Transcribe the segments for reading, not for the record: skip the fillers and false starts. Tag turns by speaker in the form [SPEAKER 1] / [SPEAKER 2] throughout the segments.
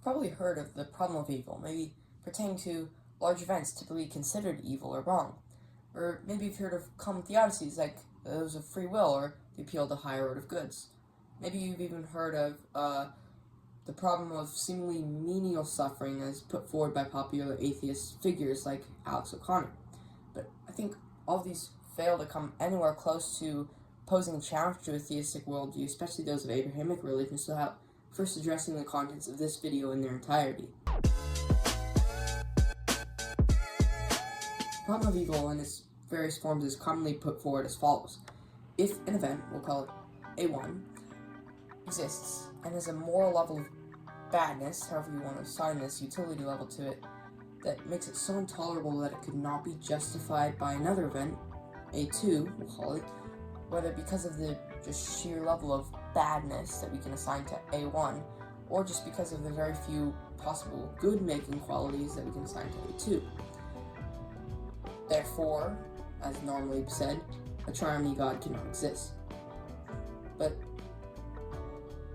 [SPEAKER 1] probably heard of the problem of evil, maybe pertaining to large events typically considered evil or wrong. Or maybe you've heard of common theodicies like those of free will or the appeal to higher order of goods. Maybe you've even heard of the problem of seemingly menial suffering as put forward by popular atheist figures like Alex O'Connor. But I think all of these fail to come anywhere close to posing a challenge to a theistic worldview, especially those of Abrahamic religions, without first addressing the contents of this video in their entirety. The problem of evil in its various forms is commonly put forward as follows. If an event, we'll call it A1, exists and has a moral level of badness, however you want to assign this utility level to it, that makes it so intolerable that it could not be justified by another event, A2, we'll call it, whether because of the just sheer level of badness that we can assign to A1, or just because of the very few possible good-making qualities that we can assign to A2. Therefore, as normally said, a triune God cannot exist. But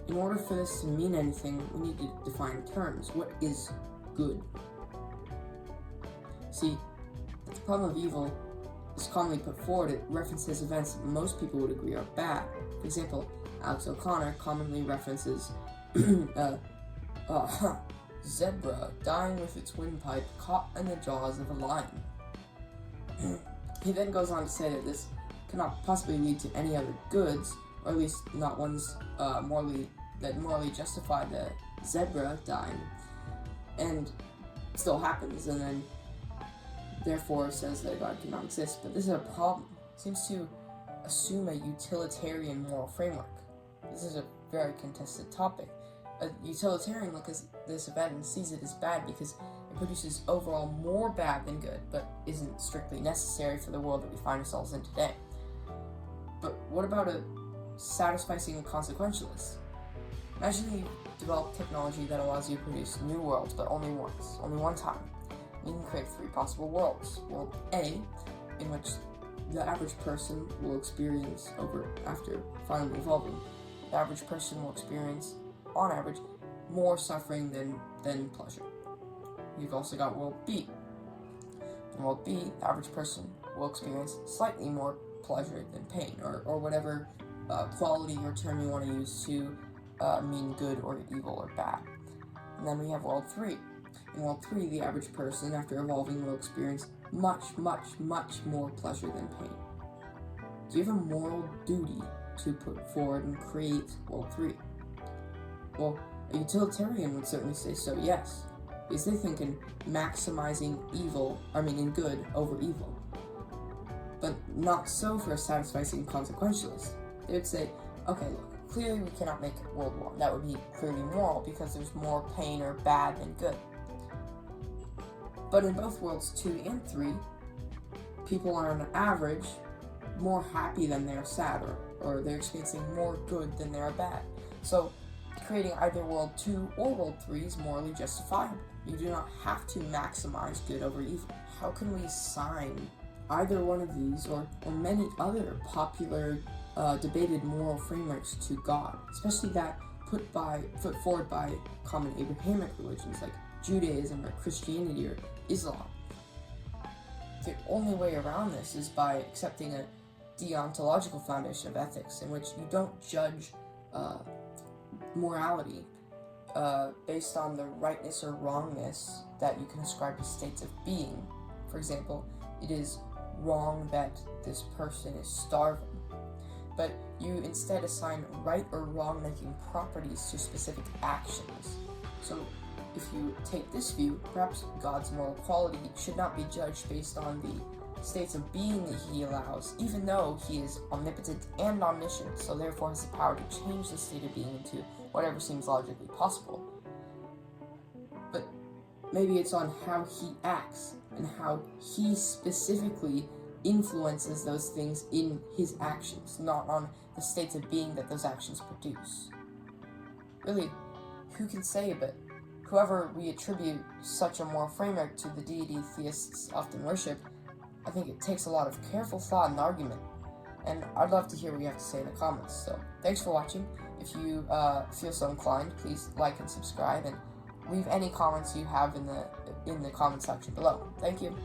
[SPEAKER 1] in order for this to mean anything, we need to define terms. What is good? See, the problem of evil is commonly put forward. It references events that most people would agree are bad. For example, Alex O'Connor commonly references zebra dying with its windpipe caught in the jaws of a lion. He then goes on to say that this cannot possibly lead to any other goods, or at least not ones morally justify the zebra dying, and it still happens, and then therefore says that God cannot exist. But this is a problem. It seems to assume a utilitarian moral framework. This is a very contested topic. A utilitarian looks at this event and sees it as bad because it produces overall more bad than good, but isn't strictly necessary for the world that we find ourselves in today. But what about a satisficing consequentialist? Imagine you develop technology that allows you to produce new worlds, but only once, only one time. You can create three possible worlds. World A, in which the average person will experience after finally evolving. The average person will experience, on average, more suffering than pleasure. You've also got World B. In World B, the average person will experience slightly more pleasure than pain, or whatever quality or term you want to use to mean good or evil or bad. And then we have World 3. In World 3, the average person, after evolving, will experience much, much, much more pleasure than pain. Do you have a moral duty to put forward and create World 3? Well, a utilitarian would certainly say so, yes, because they think in maximizing in good over evil. But not so for a satisficing consequentialist. They would say, okay, look, clearly we cannot make World 1. That would be clearly moral because there's more pain or bad than good. But in both Worlds 2 and 3, people are on average more happy than they're sad, or they're experiencing more good than they're bad. So creating either World 2 or World 3 is morally justifiable. You do not have to maximize good over evil. How can we assign either one of these or many other popular debated moral frameworks to God, especially that put forward by common Abrahamic religions like Judaism or Christianity or Islam? The only way around this is by accepting a deontological foundation of ethics in which you don't judge morality based on the rightness or wrongness that you can ascribe to states of being. For example, it is wrong that this person is starving, but you instead assign right or wrong-making properties to specific actions. So if you take this view, perhaps God's moral quality should not be judged based on the states of being that he allows, even though he is omnipotent and omniscient, so therefore has the power to change the state of being into whatever seems logically possible. But maybe it's on how he acts and how he specifically influences those things in his actions, not on the states of being that those actions produce. Really, who can say, but whoever we attribute such a moral framework to, the deity theists often worship, I think it takes a lot of careful thought and argument, and I'd love to hear what you have to say in the comments. So thanks for watching. If you feel so inclined, please like and subscribe, and leave any comments you have in the comment section below. Thank you.